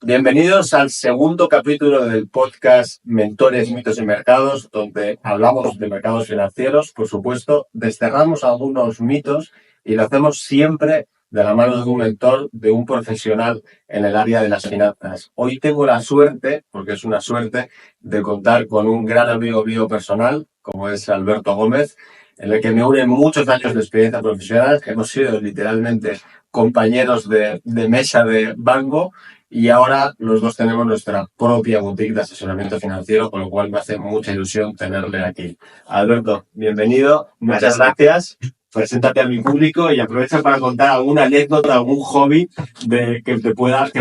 Bienvenidos al segundo capítulo del podcast Mentores, Mitos y Mercados, donde hablamos de mercados financieros, por supuesto, desterramos algunos mitos y lo hacemos siempre de la mano de un mentor, de un profesional en el área de las finanzas. Hoy tengo la suerte, porque es una suerte, de contar con un gran amigo mío personal, como es Alberto Gómez, en el que me unen muchos años de experiencia profesional. Hemos sido literalmente compañeros de mesa de banco. Y ahora los dos tenemos nuestra propia boutique de asesoramiento financiero, con lo cual me hace mucha ilusión tenerle aquí. Alberto, bienvenido. Muchas gracias. Preséntate a mi público y aprovecha para contar alguna anécdota, algún hobby que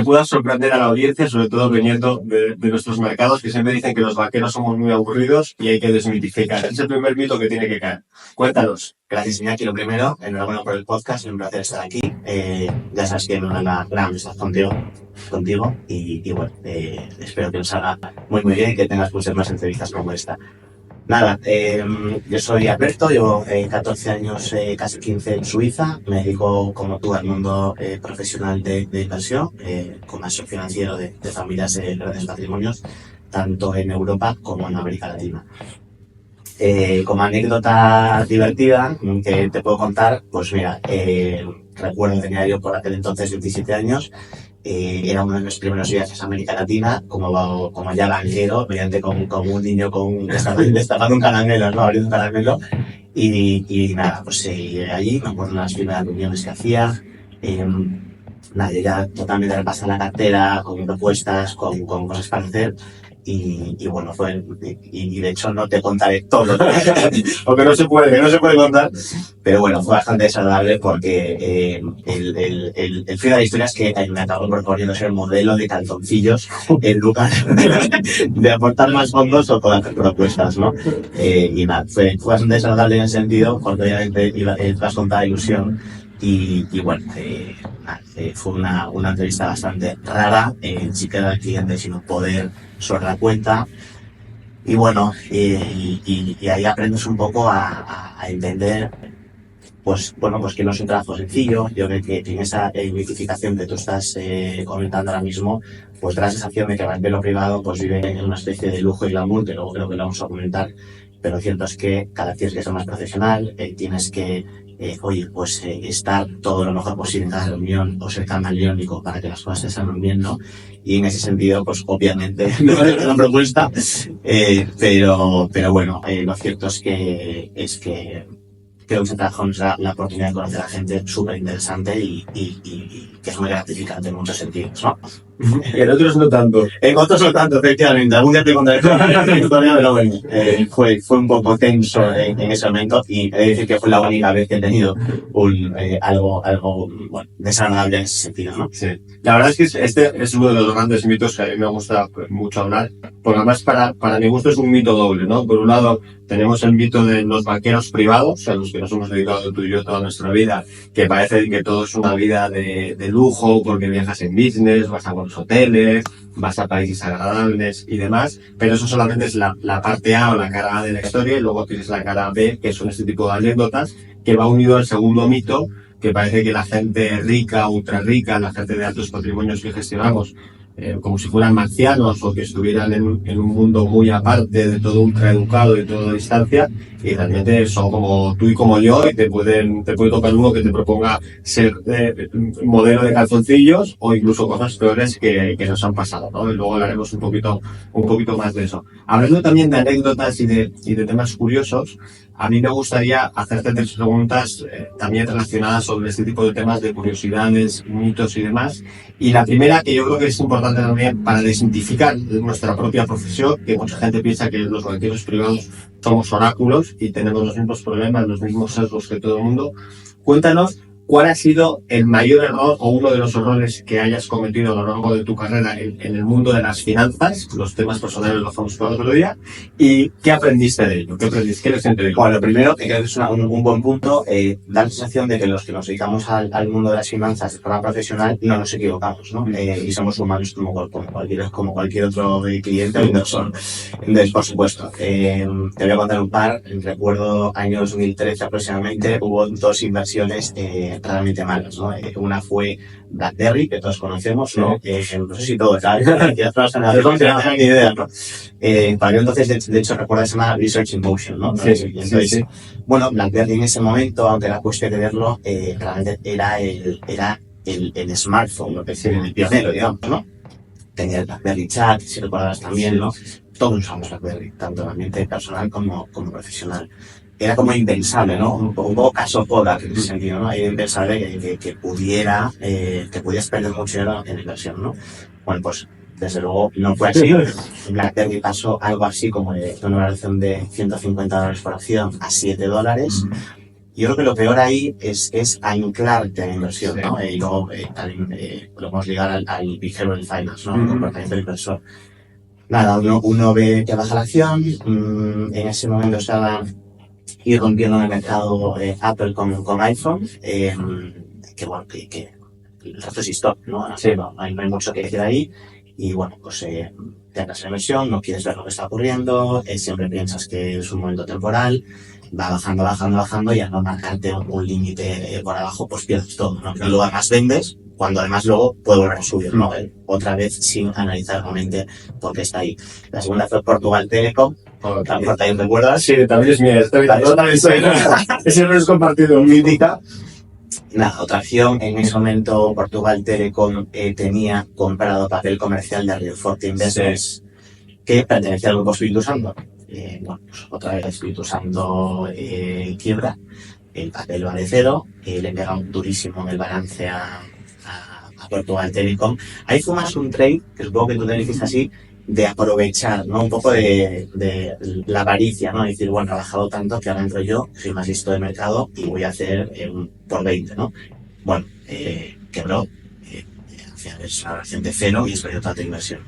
pueda sorprender a la audiencia, sobre todo viniendo de nuestros mercados, que siempre dicen que los vaqueros somos muy aburridos y hay que desmitificar. Es el primer mito que tiene que caer. Cuéntanos. Gracias, Iñaki. Lo primero, enhorabuena por el podcast, es un placer estar aquí. Ya sabes que me da la gran amistad contigo y bueno, espero que nos salga muy bien y que tengas muchas más entrevistas como esta. Nada, yo soy Alberto, llevo 14 años, casi 15 en Suiza. Me dedico, como tú, al mundo profesional de inversión, como asesor financiero de familias de grandes patrimonios, tanto en Europa como en América Latina. Como anécdota divertida que te puedo contar, pues mira, recuerdo que tenía yo por aquel entonces 27 años, era uno de mis primeros viajes a América Latina, como ya banquero, mediante como un niño destapando un caramelo, ¿no? Abriendo un caramelo, y nada, pues llegué allí, me acuerdo de las primeras reuniones que hacía, nada, ya totalmente repasada la cartera, con propuestas, con cosas para hacer. Y bueno, y de hecho no te contaré todo, porque no se puede contar, pero bueno, fue bastante desagradable porque el fin de la historia es que me acabó proponiendo ser modelo de calzoncillos en lugar de aportar más fondos o con hacer propuestas, ¿no? Y nada, fue bastante desagradable en ese sentido, porque obviamente ibas con toda ilusión. Y bueno, fue una entrevista bastante rara, sin quedar al cliente, sino poder sobre la cuenta. Y bueno, y ahí aprendes un poco a entender, pues que no es un trabajo sencillo. Yo creo que en esa mitificación que tú estás comentando ahora mismo, pues da la sensación de que el banquero privado pues vive en una especie de lujo y glamour, que luego creo que lo vamos a comentar. Pero cierto es que cada vez tienes que ser más profesional, tienes que estar todo lo mejor posible en cada reunión o ser camaleónico para que las cosas se salgan bien, ¿no? Y en ese sentido, pues obviamente no es una propuesta, pero bueno, lo cierto es que creo que ese trabajo nos da la oportunidad de conocer a gente súper interesante y que es muy gratificante en muchos sentidos, ¿no? En otros no tanto. En otros no tanto, efectivamente. Algún día te contaré la historia, pero bueno, fue un poco tenso en ese momento y he de decir que fue la única vez que he tenido algo bueno, desagradable en ese sentido, ¿no? Sí. La verdad es que este es uno de los grandes mitos que a mí me gusta mucho hablar, porque además para mi gusto es un mito doble, ¿no? Por un lado, tenemos el mito de los banqueros privados, a los que nos hemos dedicado tú y yo toda nuestra vida, que parece que todo es una vida de lujo, porque viajas en business, vas a buenos hoteles, vas a países agradables y demás, pero eso solamente es la parte A o la cara A de la historia, y luego tienes la cara B, que son este tipo de anécdotas, que va unido al segundo mito, que parece que la gente rica, ultra rica, la gente de altos patrimonios que gestionamos, como si fueran marcianos o que estuvieran en un mundo muy aparte, de todo ultra educado y de toda distancia, y realmente son como tú y como yo, y te puede tocar uno que te proponga ser modelo de calzoncillos o incluso cosas peores que nos han pasado, ¿no? Y luego hablaremos un poquito más de eso. Hablando también de anécdotas y de temas curiosos, a mí me gustaría hacerte 3 preguntas también relacionadas sobre este tipo de temas de curiosidades, mitos y demás. Y la primera, que yo creo que es importante también para desmitificar nuestra propia profesión, que mucha gente piensa que los banqueros privados somos oráculos y tenemos los mismos problemas, los mismos sesgos que todo el mundo. Cuéntanos, ¿cuál ha sido el mayor error o uno de los errores que hayas cometido a lo largo de tu carrera en el mundo de las finanzas? Los temas personales los vamos a hablar otro día. ¿Y qué aprendiste de ello? ¿Qué lección te dio? Bueno, lo primero, que creo que es un buen punto, da la sensación de que los que nos dedicamos al mundo de las finanzas de forma profesional no nos equivocamos, ¿no? Y somos humanos como cualquier otro cliente o inversor. Entonces, por supuesto, te voy a contar un par. Recuerdo año 2013 aproximadamente, hubo 2 inversiones realmente malas, ¿no? Una fue BlackBerry, que todos conocemos, ¿no? No sé si todos, ¿sabes? Quizás todas las generaciones no tengan ni idea, ¿no? Para mí entonces, de hecho, recuerda que se llama Research in Motion, ¿no? Sí, Entonces, sí. bueno, BlackBerry en ese momento, aunque era cuestión de verlo, realmente era el smartphone, lo que es el pionero, digamos, ¿no? Tenía el BlackBerry Chat, si recordarás también, ¿no? Todos usamos BlackBerry, tanto en el ambiente personal como profesional. Era como impensable, ¿no? Un poco caso Kodak en ese sentido, ¿no? Era impensable que pudieras perder mucho dinero en inversión, ¿no? Bueno, pues desde luego no fue así. En BlackBerry pasó algo así como de una valoración de $150 por acción a $7. Yo creo que lo peor ahí es anclarte a la inversión, ¿no? Y luego también lo podemos ligar al behavioral finance, ¿no? El comportamiento del inversor. Nada, uno ve que baja la acción, en ese momento estaba ir rompiendo en el mercado Apple con iPhone, que bueno, que el resto es historia, ¿no? Sí. No hay mucho que decir ahí, y bueno, pues te hagas la inversión, no quieres ver lo que está ocurriendo, siempre piensas que es un momento temporal, va bajando, y al no marcarte un límite por abajo, pues pierdes todo, ¿no? Y luego además vendes, cuando además luego puede volver a subir, ¿no? Otra vez sin analizar realmente por qué está ahí. La segunda fue Portugal Telecom. ¿También recuerdas? Sí, también es mía. Ese no es compartido. Mítica. Nada, otra acción. En ese momento Portugal Telecom tenía comprado papel comercial de Rio Forte Investments, que pertenecía al grupo Espíritu Santo. Bueno, pues otra vez Espíritu Santo quiebra, el papel vale cero, le pega un durísimo en el balance a Portugal Telecom. Ahí fue más un trade, que supongo que tú te dices así, de aprovechar, ¿no? Un poco de la avaricia, ¿no? Decir, bueno, ha bajado tanto que ahora entro yo, soy más listo de mercado y voy a hacer por 20, ¿no? Bueno, quebró, es una relación de cero y es perdió tanta inversión.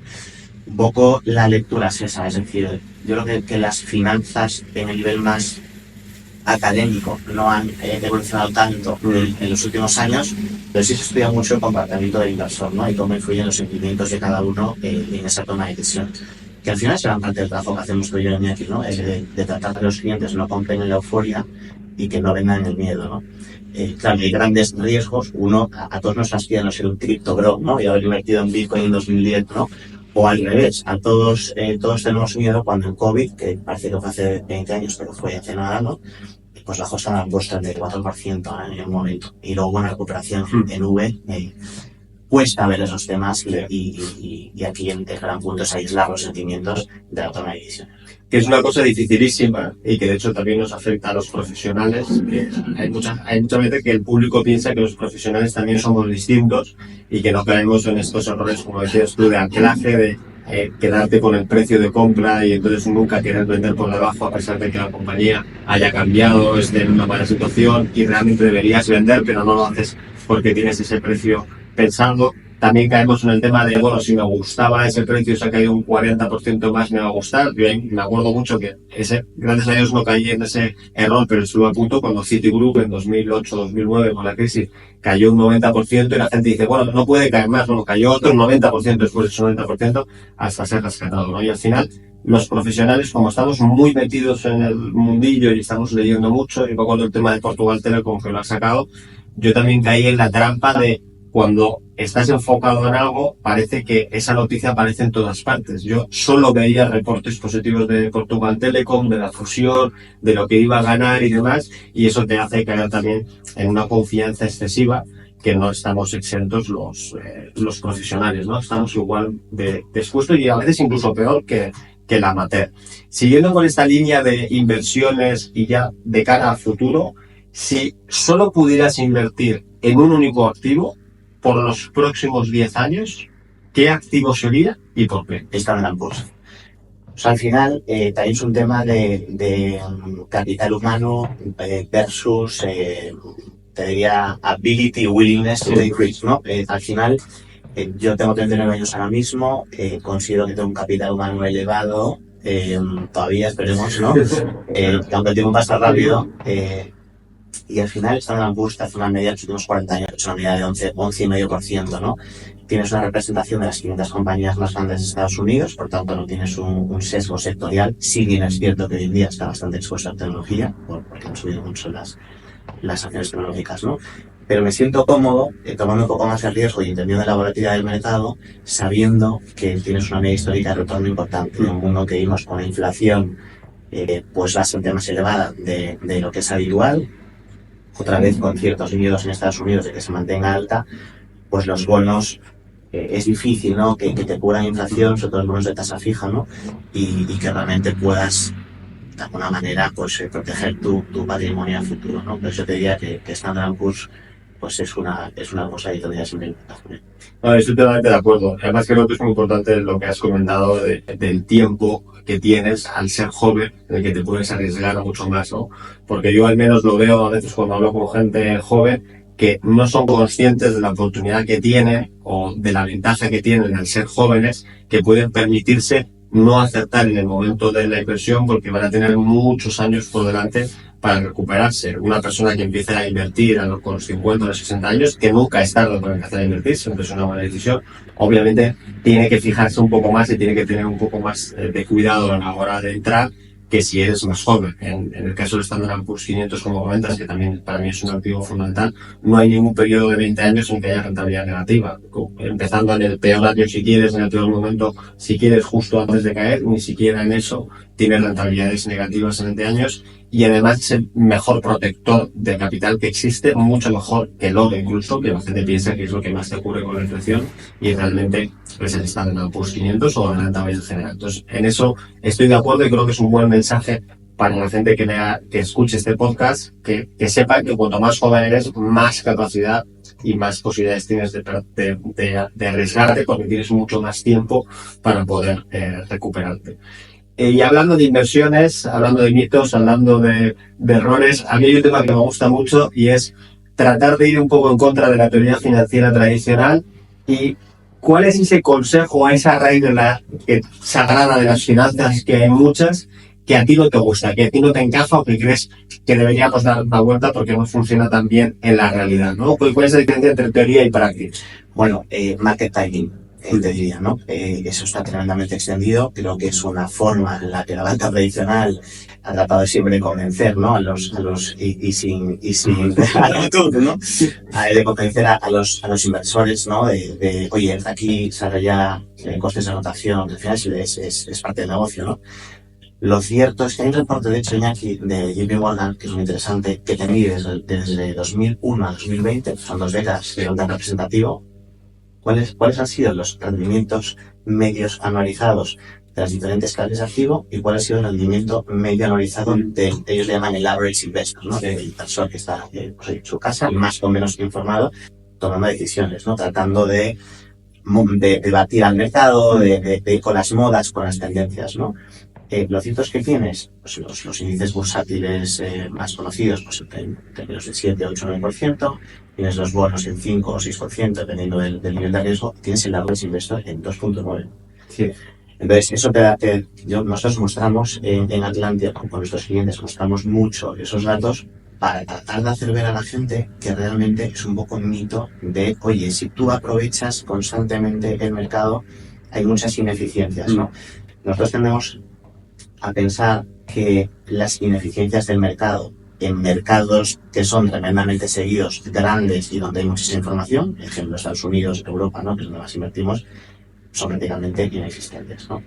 Un poco la lectura es esa, es decir, yo creo que las finanzas en el nivel más académico no han evolucionado tanto en los últimos años, pero sí se estudia mucho el comportamiento del inversor, ¿no? Y cómo influyen los sentimientos de cada uno en esa toma de decisiones. Que al final será parte del trabajo que hacemos tú y yo en aquí, ¿no? Es de tratar que los clientes no compren en la euforia y que no vendan en el miedo, ¿no? Claro, hay grandes riesgos. Uno, a todos nos aspiran a ser un cripto bro, ¿no? Y haber invertido en Bitcoin en 2010, ¿no? O al revés, a todos tenemos miedo cuando el COVID, que parece que fue hace 20 años, pero fue hace nada, ¿no? Pues bajó hasta la bolsa del 4% en un momento. Y luego una recuperación en V. Cuesta ver esos temas y aquí el gran punto es aislar los sentimientos de la toma de decisiones. Que es una cosa dificilísima y que de hecho también nos afecta a los profesionales. Que hay muchas veces que el público piensa que los profesionales también somos distintos y que no caemos en estos errores, como decías tú, de anclaje, de quedarte con el precio de compra y entonces nunca querer vender por debajo a pesar de que la compañía haya cambiado, esté en una mala situación y realmente deberías vender, pero no lo haces porque tienes ese precio pensando. También caemos en el tema de, bueno, si me gustaba ese precio, se ha caído un 40% más, me va a gustar. Yo me acuerdo mucho que gracias a Dios no caí en ese error, pero estuve a punto cuando Citigroup en 2008-2009 con la crisis cayó un 90% y la gente dice, bueno, no puede caer más, bueno, cayó otro 90% después de ese 90% hasta ser rescatado, ¿no? Y al final, los profesionales, como estamos muy metidos en el mundillo y estamos leyendo mucho, y cuando el tema de Portugal Telecom que lo ha sacado, yo también caí en la trampa de cuando estás enfocado en algo, parece que esa noticia aparece en todas partes. Yo solo veía reportes positivos de Portugal Telecom, de la fusión, de lo que iba a ganar y demás, y eso te hace caer también en una confianza excesiva que no estamos exentos los profesionales, ¿no? Estamos igual de expuestos y a veces incluso peor que el amateur. Siguiendo con esta línea de inversiones y ya de cara al futuro, si solo pudieras invertir en un único activo, por los próximos 10 años, ¿qué activo sería y por qué? Standard & Poor's. O sea, al final también es un tema de capital humano versus, te diría, ability, willingness to take risks, ¿no? Al final, yo tengo 39 años ahora mismo, considero que tengo un capital humano elevado, todavía esperemos, ¿no? Aunque el tiempo pasa rápido, y al final Standard & Poor's te hace una media de los últimos 40 años, es una media de 11,5%, ¿no? Tienes una representación de las 500 compañías más grandes de Estados Unidos, por tanto no tienes un sesgo sectorial, si bien es cierto que hoy en día está bastante expuesto a tecnología, porque han subido mucho las acciones tecnológicas, ¿no? pero me siento cómodo tomando un poco más el riesgo y entendiendo la volatilidad del mercado, sabiendo que tienes una media histórica de retorno importante. En un mundo que vimos con la inflación pues bastante más elevada de lo que es habitual, otra vez con ciertos miedos en Estados Unidos de que se mantenga alta, pues los bonos es difícil, ¿no? Que te cubran inflación, sobre todo los bonos de tasa fija, ¿no? Y que realmente puedas de alguna manera pues proteger tu patrimonio a futuro, ¿no? Por eso te diría que Standard & Poor's pues es una cosa que tendría siempre en cuenta. No, estoy totalmente de acuerdo. Además creo que es muy importante lo que has comentado del tiempo que tienes al ser joven, en el que te puedes arriesgar mucho más, ¿no? Porque yo al menos lo veo a veces cuando hablo con gente joven que no son conscientes de la oportunidad que tienen o de la ventaja que tienen al ser jóvenes, que pueden permitirse no acertar en el momento de la inversión porque van a tener muchos años por delante para recuperarse. Una persona que empiece a invertir con los 50 o los 60 años, que nunca es tarde para empezar a invertir, siempre es una buena decisión, obviamente tiene que fijarse un poco más y tiene que tener un poco más de cuidado a la hora de entrar que si eres más joven. En el caso del Standard & Poor's 500, como comentas, que también para mí es un activo fundamental, no hay ningún periodo de 20 años en que haya rentabilidad negativa. Empezando en el peor año si quieres, en el peor momento si quieres, justo antes de caer, ni siquiera en eso tiene rentabilidades negativas en 20 años. Y además es el mejor protector de capital que existe, mucho mejor que el oro incluso, que la gente piensa que es lo que más te ocurre con la inflación, y realmente es el Standard & Poor's 500 o la rentabilidad general. Entonces, en eso estoy de acuerdo y creo que es un buen mensaje para la gente que escuche este podcast, que sepa que cuanto más joven eres, más capacidad y más posibilidades tienes de arriesgarte, porque tienes mucho más tiempo para poder recuperarte. Y hablando de inversiones, hablando de mitos, hablando de errores, a mí hay un tema que me gusta mucho y es tratar de ir un poco en contra de la teoría financiera tradicional. ¿Y cuál es ese consejo, esa regla sagrada de las finanzas, que hay muchas, que a ti no te gusta, que a ti no te encaja o que crees que deberíamos dar una vuelta porque no funciona tan bien en la realidad, ¿no? ¿Cuál es la diferencia entre teoría y práctica? Bueno, market timing. Te diría, ¿no? Eso está tremendamente extendido. Creo que es una forma en la que la banca tradicional ha tratado siempre de convencer, ¿no? A los sin ¿no? De convencer a los inversores, ¿no? Oye, aquí sale ya costes de anotación, al final es parte del negocio, ¿no? Lo cierto es que hay un reporte, de hecho, Iñaki, de JP Morgan, que es muy interesante, que te mide desde 2001 a 2020, son 2 décadas de un dato representativo. ¿Cuáles han sido los rendimientos medios anualizados de las diferentes clases de activo y cuál ha sido el rendimiento medio anualizado ellos le llaman el average investor, ¿no? El inversor que está en su casa, más o menos informado, tomando decisiones, ¿no? Tratando de batir al mercado, de ir con las modas, con las tendencias, ¿no? Lo cierto es que tienes pues, los índices bursátiles más conocidos pues, en términos de 7, 8, 9%, tienes los bonos en 5 o 6%, dependiendo del nivel de riesgo, tienes el average investor en 2.9%. Sí. Entonces, eso nosotros mostramos en Atlantia, con nuestros clientes, mostramos mucho esos datos para tratar de hacer ver a la gente que realmente es un poco un mito de, oye, si tú aprovechas constantemente el mercado, hay muchas ineficiencias, ¿no? Nosotros tendemos a pensar que las ineficiencias del mercado en mercados que son tremendamente seguidos, grandes y donde hay muchísima información, por ejemplo Estados Unidos, Europa, ¿no? Que es donde más invertimos, son prácticamente inexistentes, ¿no?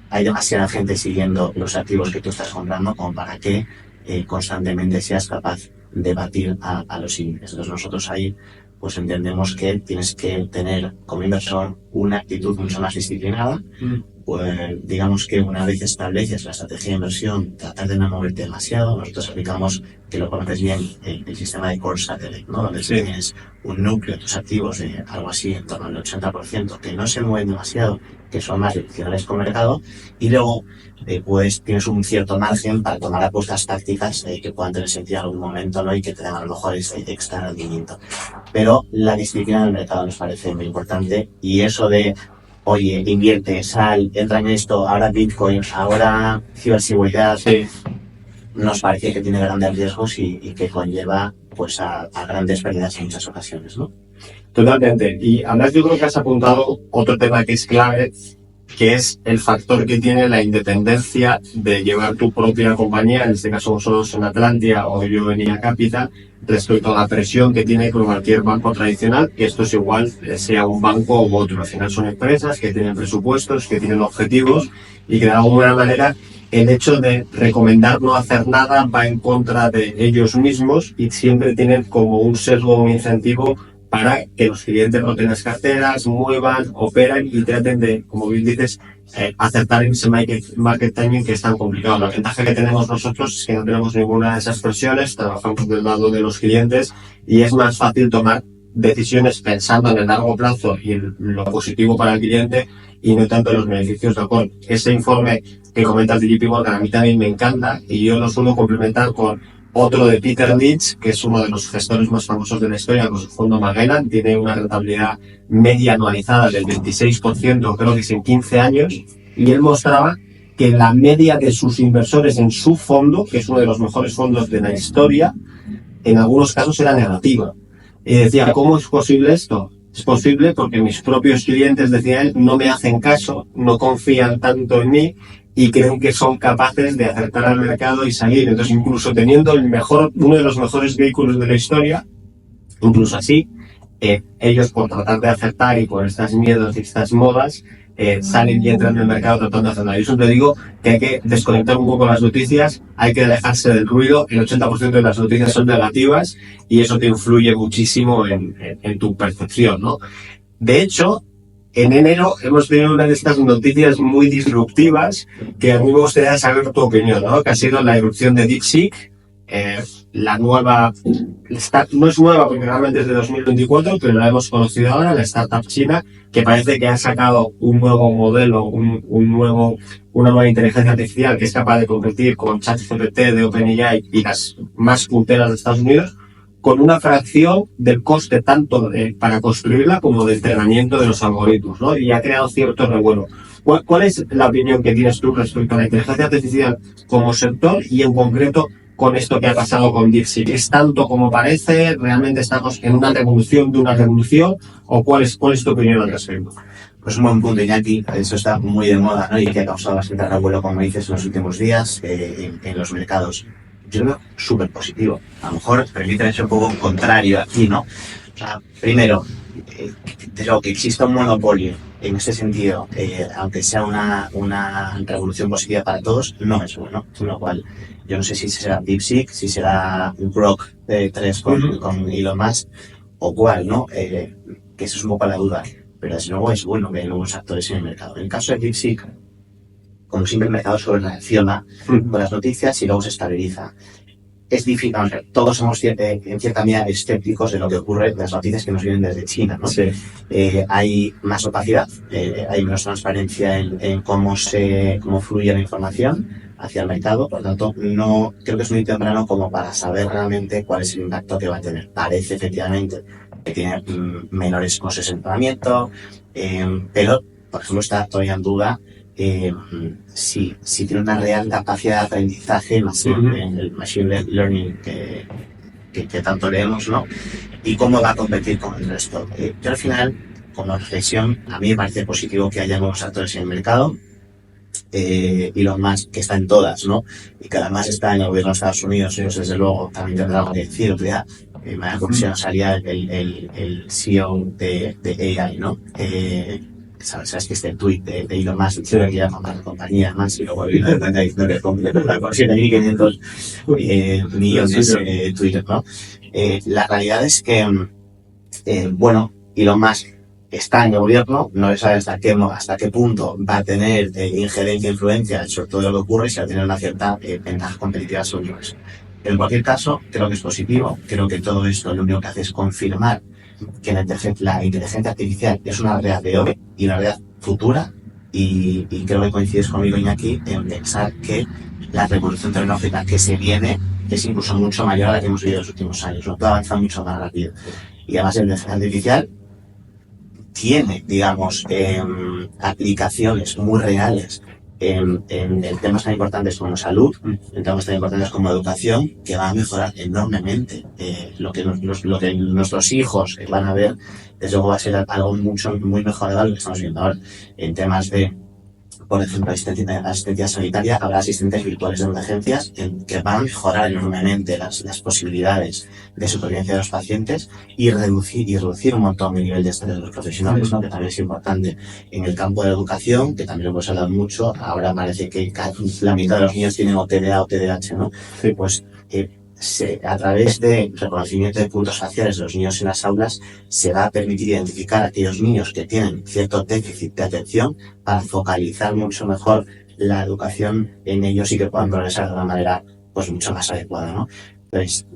Hay demasiada gente siguiendo los activos que tú estás comprando como para que constantemente seas capaz de batir a los índices. Entonces nosotros ahí pues entendemos que tienes que tener como inversor una actitud mucho más disciplinada. Pues digamos que una vez estableces la estrategia de inversión, tratar de no moverte demasiado. Nosotros aplicamos, que lo conoces bien, el sistema de Core Satellite, ¿no? Donde tienes un núcleo de tus activos de algo así en torno al 80%, que no se mueven demasiado, que son más direccionales con mercado, y luego pues tienes un cierto margen para tomar apuestas tácticas que puedan tener sentido en algún momento, ¿no? Y que te den a lo mejor ese extra rendimiento. Pero la disciplina del mercado nos parece muy importante, y eso de oye, invierte, sal, entra en esto, ahora Bitcoin, ahora ciberseguridad, nos parece que tiene grandes riesgos y que conlleva pues a grandes pérdidas en muchas ocasiones, ¿no? Totalmente. Y además yo creo que has apuntado otro tema que es clave, que es el factor que tiene la independencia de llevar tu propia compañía, en este caso vosotros en Atlantia o yo en IA Capital, respecto a la presión que tiene cualquier banco tradicional, que esto es igual, sea un banco u otro. Al final son empresas que tienen presupuestos, que tienen objetivos y que de alguna manera el hecho de recomendar no hacer nada va en contra de ellos mismos y siempre tienen como un sesgo, un incentivo para que los clientes no tengan carteras, muevan, operan y traten de, como bien dices, acertar en ese market timing que es tan complicado. La ventaja que tenemos nosotros es que no tenemos ninguna de esas presiones, trabajamos del lado de los clientes y es más fácil tomar decisiones pensando en el largo plazo y en lo positivo para el cliente y no tanto en los beneficios de Ocon. Ese informe que comentas de JP Morgan a mí también me encanta y yo lo suelo complementar con otro de Peter Lynch, que es uno de los gestores más famosos de la historia, con su fondo Magellan, tiene una rentabilidad media anualizada del 26%, creo que es en 15 años, y él mostraba que la media de sus inversores en su fondo, que es uno de los mejores fondos de la historia, en algunos casos era negativa. Y decía, ¿cómo es posible esto? Es posible porque mis propios clientes, decía él, no me hacen caso, no confían tanto en mí y creen que son capaces de acertar al mercado y salir. Entonces, incluso teniendo uno de los mejores vehículos de la historia, incluso así, ellos por tratar de acertar y por estas miedos y estas modas, salen y entran en el mercado tratando de hacerlo. Yo siempre digo que hay que desconectar un poco las noticias, hay que alejarse del ruido. El 80% de las noticias son negativas y eso te influye muchísimo en tu percepción, ¿no? De hecho, en enero hemos tenido una de estas noticias muy disruptivas que a mí me gustaría saber tu opinión, ¿no? Que ha sido la irrupción de DeepSeek, la nueva, no es nueva porque realmente es de 2024, pero la hemos conocido ahora, la startup china, que parece que ha sacado un nuevo modelo, una nueva inteligencia artificial que es capaz de competir con ChatGPT de OpenAI y las más punteras de Estados Unidos, con una fracción del coste tanto para construirla como de entrenamiento de los algoritmos, ¿no? Y ha creado cierto revuelo. ¿Cuál es la opinión que tienes tú respecto a la inteligencia artificial como sector y en concreto con esto que ha pasado con DeepSeek? ¿Es tanto como parece? ¿Realmente estamos en una revolución de una revolución? ¿O cuál es tu opinión al respecto? Pues un buen punto, Iñaki. Eso está muy de moda, ¿no? Y que ha causado bastante revuelo, como dices, en los últimos días en los mercados. Yo lo veo súper positivo. A lo mejor permíteme ser un poco contrario aquí, ¿no? O sea, primero, de lo que exista un monopolio en ese sentido, aunque sea una revolución positiva para todos, no es bueno. Con lo cual, yo no sé si será DeepSeek, si será Grok 3 con Elon Musk o cuál, ¿no? Que eso es un poco la duda. Pero desde luego es bueno que hay nuevos actores en el mercado. En el caso de DeepSeek, como siempre el mercado sobre reacciona con las noticias y luego se estabiliza. Es difícil, vamos a ver, todos somos en cierta medida escépticos de lo que ocurre de las noticias que nos vienen desde China, ¿no? Sí. Hay más opacidad, hay menos transparencia en cómo fluye la información hacia el mercado, por lo tanto, no creo que es muy temprano como para saber realmente cuál es el impacto que va a tener. Parece efectivamente que tiene menores costes de entrenamiento, pero, por ejemplo, está todavía en duda si tiene una real capacidad de aprendizaje en el machine learning que tanto leemos, ¿no? Y cómo va a competir con el resto. Yo al final, como reflexión, a mí me parece positivo que haya nuevos actores en el mercado, y lo más que está en todas, ¿no? Y que además está en el gobierno de Estados Unidos, pues desde luego también tendrá algo que decir. O sea, en la comisión salía el CEO de AI, ¿no? Sabes que este tweet de Elon Musk que iba a comprar la compañía más y luego vino de repente diciendo que compre por 7.500 millones de Twitter, ¿no? La realidad es que, bueno, Elon Musk está en el gobierno, no se sabe hasta qué punto va a tener injerencia e influencia sobre todo lo que ocurre, si va a tener una cierta ventaja competitiva sobre eso. Pero en cualquier caso, creo que es positivo, creo que todo esto lo único que hace es confirmar que la inteligencia artificial es una realidad de hoy y una realidad futura, y creo que coincides conmigo, Iñaki, en pensar que la revolución tecnológica que se viene es incluso mucho mayor a la que hemos vivido en los últimos años, no puede avanzar mucho más rápido. Y además la inteligencia artificial tiene, digamos, aplicaciones muy reales en temas tan importantes como salud, en temas tan importantes como educación, que van a mejorar enormemente. Lo que nuestros hijos van a ver, desde luego va a ser algo muy mejorado de lo que estamos viendo ahora, en temas de por ejemplo, asistencia sanitaria, habrá asistentes virtuales de emergencias que van a mejorar enormemente las posibilidades de supervivencia de los pacientes y reducir un montón el nivel de estrés de los profesionales, ¿no? Que también es importante. En el campo de la educación, que también lo hemos hablado mucho, ahora parece que la mitad de los niños tienen o TDA o TDAH, ¿no? Sí. Pues a través de reconocimiento de puntos faciales de los niños en las aulas, se va a permitir identificar a aquellos niños que tienen cierto déficit de atención para focalizar mucho mejor la educación en ellos y que puedan progresar de una manera pues mucho más adecuada, ¿no? Entonces,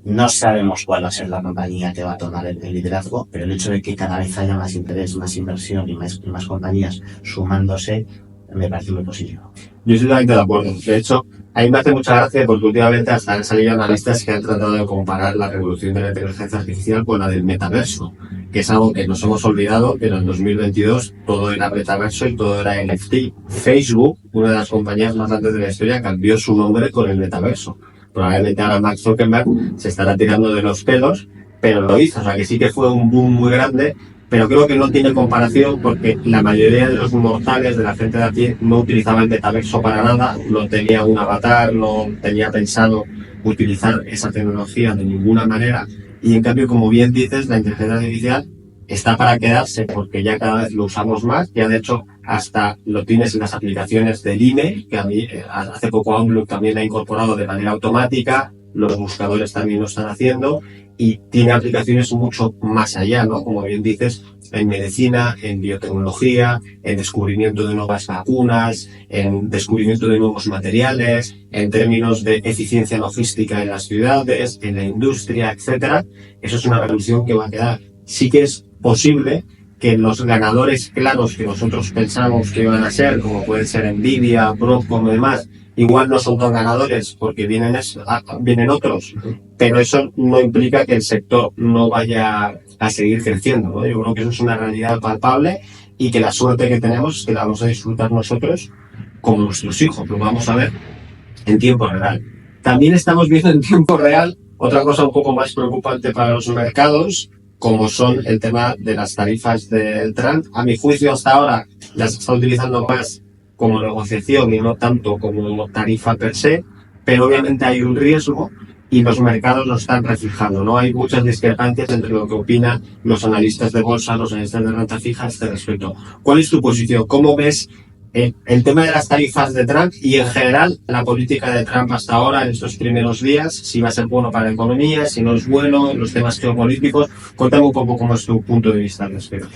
no sabemos cuál va a ser la compañía que va a tomar el liderazgo, pero el hecho de que cada vez haya más interés, más inversión y más compañías sumándose, me parece muy positivo. Yo estoy totalmente de acuerdo. De hecho, a mí me hace mucha gracia porque últimamente hasta han salido analistas que han tratado de comparar la revolución de la inteligencia artificial con la del metaverso, que es algo que nos hemos olvidado, pero en 2022 todo era metaverso y todo era NFT. Facebook, una de las compañías más grandes de la historia, cambió su nombre con el metaverso. Probablemente ahora Mark Zuckerberg se estará tirando de los pelos, pero lo hizo. O sea que sí que fue un boom muy grande, pero creo que no tiene comparación porque la mayoría de los mortales, de la gente de aquí, no utilizaba el metaverso para nada, no tenía un avatar, no tenía pensado utilizar esa tecnología de ninguna manera. Y en cambio, como bien dices, la inteligencia artificial está para quedarse porque ya cada vez lo usamos más. Ya de hecho, hasta lo tienes en las aplicaciones del INE, que a mí hace poco Outlook también la ha incorporado de manera automática, los buscadores también lo están haciendo. Y tiene aplicaciones mucho más allá, ¿no? Como bien dices, en medicina, en biotecnología, en descubrimiento de nuevas vacunas, en descubrimiento de nuevos materiales, en términos de eficiencia logística en las ciudades, en la industria, etcétera. Eso es una revolución que va a quedar. Sí que es posible que los ganadores claros que nosotros pensamos que van a ser, como pueden ser Nvidia, Broadcom y demás, igual no son tan ganadores porque vienen otros, pero eso no implica que el sector no vaya a seguir creciendo, ¿no? Yo creo que eso es una realidad palpable y que la suerte que tenemos es que la vamos a disfrutar nosotros como nuestros hijos, lo vamos a ver en tiempo real. También estamos viendo en tiempo real otra cosa un poco más preocupante para los mercados, como son el tema de las tarifas del Trump. A mi juicio, hasta ahora las está utilizando más como negociación y no tanto como tarifa per se, pero obviamente hay un riesgo y los mercados lo están reflejando, ¿no? Hay muchas discrepancias entre lo que opinan los analistas de bolsa, los analistas de renta fija a este respecto. ¿Cuál es tu posición? ¿Cómo ves el tema de las tarifas de Trump y en general la política de Trump hasta ahora en estos primeros días? Si va a ser bueno para la economía, si no es bueno, los temas geopolíticos. Cuéntame un poco cómo es tu punto de vista al respecto.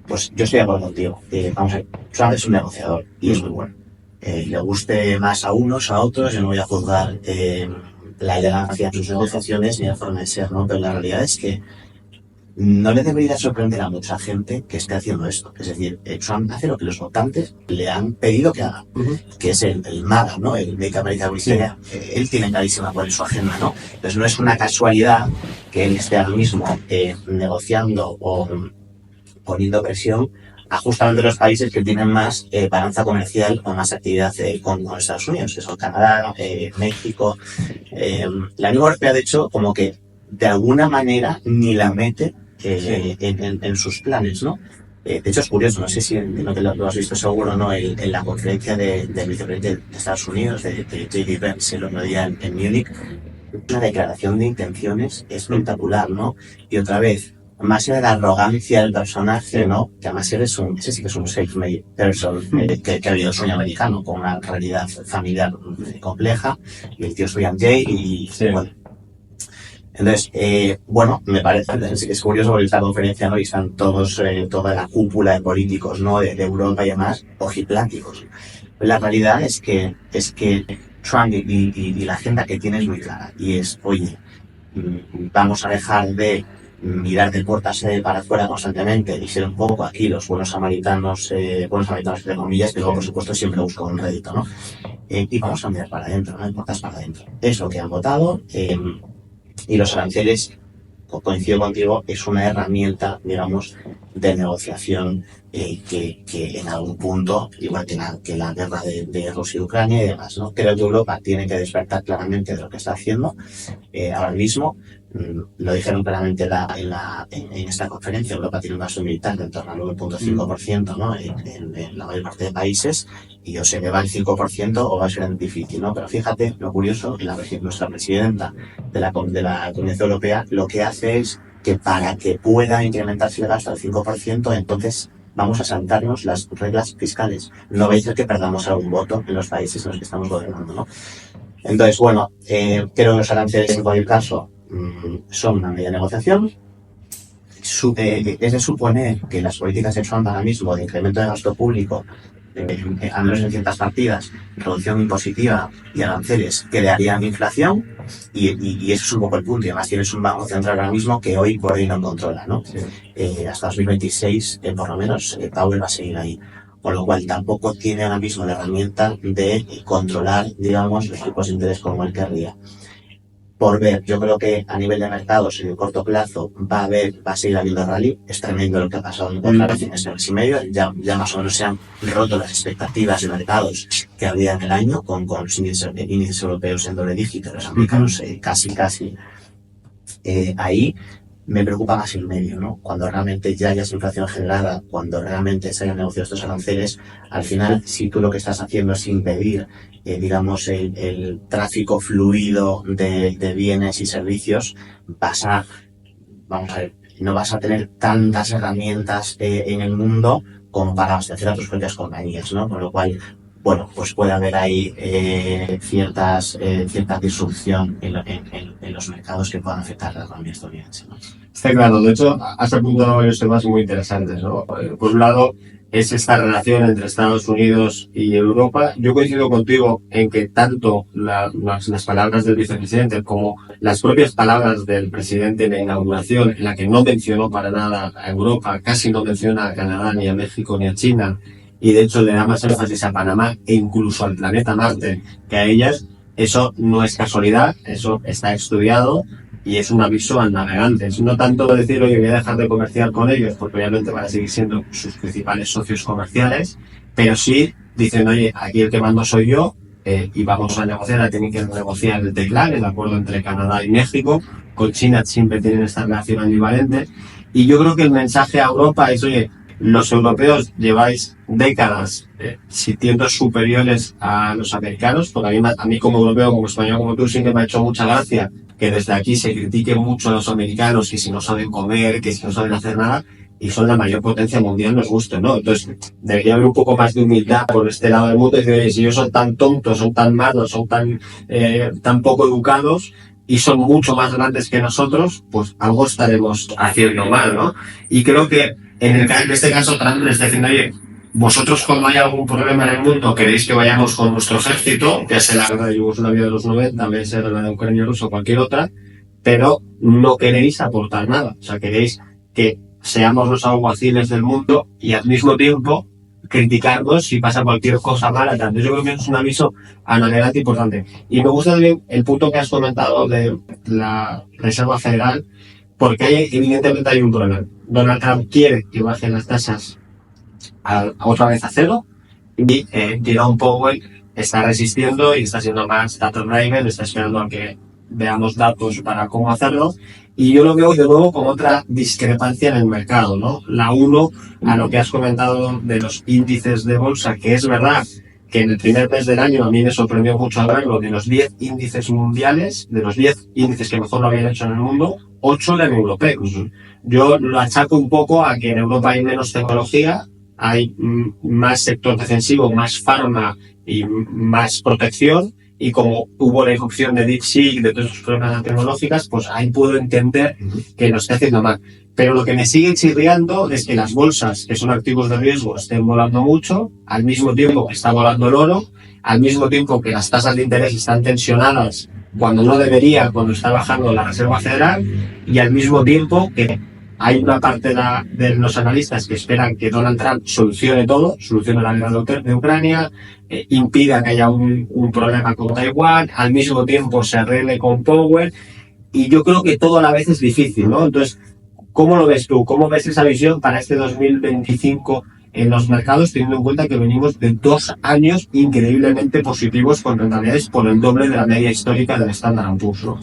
Pues yo estoy de acuerdo contigo. Vamos a ver, Trump es un negociador y es muy bueno. Le guste más a unos, a otros, yo no voy a juzgar la elegancia de sus negociaciones ni la forma de ser, ¿no? Pero la realidad es que no le debería sorprender a mucha gente que esté haciendo esto. Es decir, Trump hace lo que los votantes le han pedido que haga, que es el MAGA, ¿no? El Make America Great Again. Él tiene clarísima cuál es su agenda, ¿no? Entonces no es una casualidad que él esté ahora mismo negociando o poniendo presión a justamente los países que tienen más balanza comercial o más actividad con Estados Unidos, que son Canadá, México. La Unión Europea, de hecho, como que de alguna manera ni la mete en sus planes, ¿no? De hecho, es curioso, no sé si no te lo has visto seguro, ¿no? En la conferencia del vicepresidente de Estados Unidos, de J.D. Vance, el otro día en Múnich, una declaración de intenciones espectacular, ¿no? Y otra vez, más allá de la arrogancia del personaje, ¿no? Que además ese sí que es un self-made person, que ha vivido el sueño americano con una realidad familiar compleja, y el tío es William Jay, y bueno. Entonces, bueno, me parece que es curioso porque esta conferencia, ¿no? Y están todos, toda la cúpula de políticos, ¿no? De Europa y demás, ojipláticos. La realidad es que Trump y la agenda que tiene es muy clara, y es, oye, vamos a dejar de mirar de puertas para afuera constantemente y ser un poco aquí los buenos samaritanos entre comillas, que luego por supuesto siempre busco un rédito, ¿no? Y vamos a mirar para adentro, ¿no? De puertas para adentro. Es lo que han votado, y los aranceles, coincido contigo, es una herramienta, digamos, de negociación que en algún punto, igual que la guerra de Rusia y Ucrania y demás, ¿no? Creo que Europa tiene que despertar claramente de lo que está haciendo ahora mismo. Lo dijeron claramente en esta conferencia. Europa tiene un gasto militar de en torno al 9.5%, ¿no? En la mayor parte de países, y o se eleva al 5% o va a ser difícil, ¿no? Pero fíjate lo curioso, nuestra presidenta de la Comunidad Europea lo que hace es que para que pueda incrementarse el gasto al 5%, entonces vamos a saltarnos las reglas fiscales. No vais a hacer que perdamos algún voto en los países en los que estamos gobernando, ¿no? Entonces, bueno, creo que los aranceles en cualquier caso son una medida de negociación. Es de suponer que las políticas de Trump ahora mismo de incremento de gasto público, al menos en ciertas partidas, reducción impositiva y aranceles, crearían inflación, y eso es un poco el punto. Y además tienes un banco central ahora mismo que hoy por hoy no controla, ¿no? Sí. Hasta 2026, por lo menos, Powell va a seguir ahí. Con lo cual tampoco tiene ahora mismo la herramienta de controlar, digamos, los tipos de interés como él querría. Por ver, yo creo que a nivel de mercados en el corto plazo va a seguir habiendo rally. Es tremendo lo que ha pasado en declaraciones en mes y medio. Ya más o menos se han roto las expectativas de mercados que había en el año, con los índices europeos en doble dígito, los americanos casi ahí. Me preocupa más el medio, ¿no? Cuando realmente ya haya inflación generada, cuando realmente se hayan negociado estos aranceles, al final, si tú lo que estás haciendo es impedir, digamos, el tráfico fluido de bienes y servicios, no vas a tener tantas herramientas en el mundo como para abastecer a tus propias compañías, ¿no? Con lo cual, bueno, pues puede haber ahí cierta disrupción en los mercados que puedan afectar a la economía estadounidense, ¿no? Está claro. De hecho, has apuntado varios temas muy interesantes, ¿no? Por un lado, es esta relación entre Estados Unidos y Europa. Yo coincido contigo en que tanto las palabras del vicepresidente como las propias palabras del presidente en la inauguración, en la que no mencionó para nada a Europa, casi no menciona a Canadá, ni a México, ni a China, y de hecho le da más énfasis a Panamá e incluso al planeta Marte que a ellas, eso no es casualidad, eso está estudiado y es un aviso al navegante. Es no tanto decir, oye, voy a dejar de comerciar con ellos, porque obviamente van a seguir siendo sus principales socios comerciales, pero sí dicen, oye, aquí el que mando soy yo, y vamos a negociar, tienen que negociar el TECLAN, el acuerdo entre Canadá y México. Con China siempre tienen esta relación ambivalente, y yo creo que el mensaje a Europa es, oye, los europeos lleváis décadas siendo superiores a los americanos, porque a mí como europeo, como español, como tú, siempre me ha hecho mucha gracia que desde aquí se critique mucho a los americanos, que si no saben comer, que si no saben hacer nada, y son la mayor potencia mundial, nos guste, ¿no? Entonces, debería haber un poco más de humildad por este lado del mundo y decir, oye, si ellos son tan tontos, son tan malos, son tan poco educados, y son mucho más grandes que nosotros, pues algo estaremos haciendo mal, ¿no? Y creo que en este caso Trump les está diciendo, oye, vosotros cuando hay algún problema en el mundo queréis que vayamos con nuestro ejército, ya sea la guerra de Yugoslavia de los 90, también sea la de Ucrania rusa o cualquier otra, pero no queréis aportar nada. O sea, queréis que seamos los alguaciles del mundo y al mismo tiempo criticarnos si pasa cualquier cosa mala. Entonces yo creo que es un aviso a navegante importante. Y me gusta también el punto que has comentado de la Reserva Federal, porque evidentemente hay un problema. Donald Trump quiere que bajen las tasas otra vez a cero, y Jerome Powell está resistiendo y está siendo más data driven, está esperando a que veamos datos para cómo hacerlo, y yo lo veo de nuevo con otra discrepancia en el mercado, ¿no? La uno, a lo que has comentado de los índices de bolsa, que es verdad que en el primer mes del año a mí me sorprendió mucho verlo, de los 10 índices mundiales, de los 10 índices que mejor lo habían hecho en el mundo, 8 eran europeos. Yo lo achaco un poco a que en Europa hay menos tecnología, hay más sector defensivo, más farma y más protección, y como hubo la irrupción de DeepSeek, de todas sus problemas tecnológicas, pues ahí puedo entender que lo esté haciendo mal. Pero lo que me sigue chirriando es que las bolsas, que son activos de riesgo, estén volando mucho, al mismo tiempo que está volando el oro, al mismo tiempo que las tasas de interés están tensionadas cuando no debería, cuando está bajando la Reserva Federal, y al mismo tiempo que hay una parte de los analistas que esperan que Donald Trump solucione todo, solucione la guerra de Ucrania, impida que haya un problema con Taiwán, al mismo tiempo se arregle con Powell, y yo creo que todo a la vez es difícil, ¿no? Entonces, ¿Cómo lo ves tú? ¿Cómo ves esa visión para este 2025 en los mercados, teniendo en cuenta que venimos de 2 años increíblemente positivos con rentabilidades por el doble de la media histórica del Standard & Poor's, ¿no?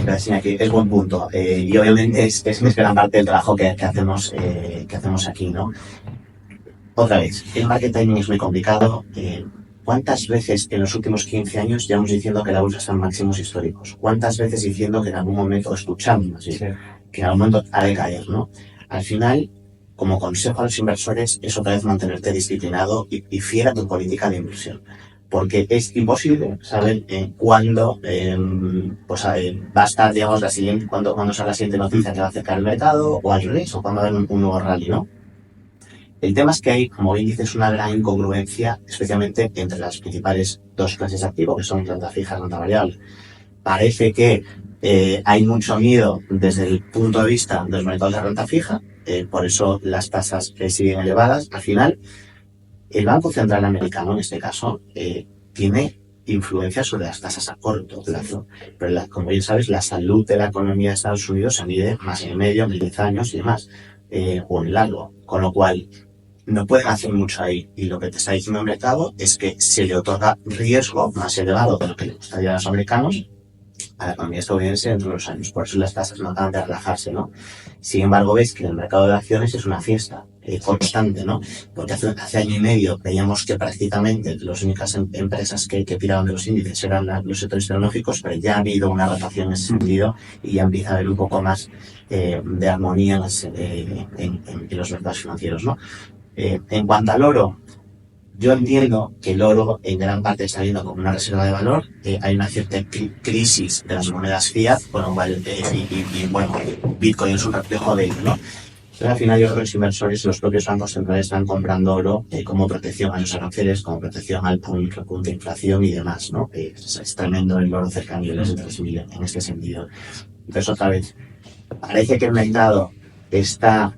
Gracias, aquí es buen punto. Y obviamente es gran parte del trabajo que hacemos aquí, ¿no? Otra vez, el market timing es muy complicado. ¿Cuántas veces en los últimos 15 años llevamos diciendo que la bolsa está en máximos históricos? ¿Cuántas veces diciendo que en algún momento, escuchando, ¿sí? Que en algún momento ha de caer, ¿no? Al final, como consejo a los inversores, es otra vez mantenerte disciplinado y fiel a tu política de inversión. Porque es imposible saber cuándo va a estar, digamos, cuándo será la siguiente noticia que va a acercar el mercado, o al revés, o cuándo va a haber un nuevo rally, ¿no? El tema es que hay, como bien dices, una gran incongruencia, especialmente entre las principales dos clases de activos, que son renta fija y renta variable. Parece que hay mucho miedo desde el punto de vista de los mercados de renta fija, por eso las tasas siguen elevadas. Al final, el Banco Central Americano, en este caso, tiene influencia sobre las tasas a corto plazo. Pero, como bien sabes, la salud de la economía de Estados Unidos se mide más en medio, en 10 años y demás, o en largo. Con lo cual, no pueden hacer mucho ahí. Y lo que te está diciendo el mercado es que se le otorga riesgo más elevado de lo que le gustaría a los americanos a la economía estadounidense dentro de los años. Por eso las tasas no acaban de relajarse, ¿no? Sin embargo, ves que el mercado de acciones es una fiesta constante, ¿no? Porque hace año y medio veíamos que prácticamente las únicas empresas que tiraban de los índices eran los sectores tecnológicos, pero ya ha habido una rotación en ese sentido y ya empieza a haber un poco más de armonía en los mercados financieros, ¿no? En cuanto al oro, yo entiendo que el oro en gran parte está viendo como una reserva de valor. Hay una cierta crisis de las monedas fiat, con lo cual, bueno, Bitcoin es un reflejo de ello, ¿no? Pero al final yo creo que los inversores, los propios bancos centrales están comprando oro como protección a los aranceles, como protección al repunte de inflación y demás, ¿no? Es tremendo el oro cerca a niveles de 3.000 en este sentido. Entonces, otra vez, parece que el mercado está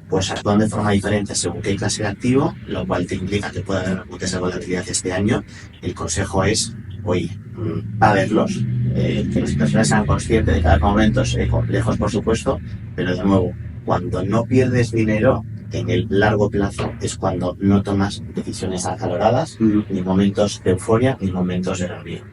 pues actuando de forma diferente según qué clase de activo, lo cual te implica que puede haber repuntes de volatilidad este año. El consejo es, oye, va a haberlos, que las personas sean conscientes de cada momento, complejos por supuesto, pero de nuevo, cuando no pierdes dinero en el largo plazo es cuando no tomas decisiones acaloradas, ni momentos de euforia, ni momentos de rabia.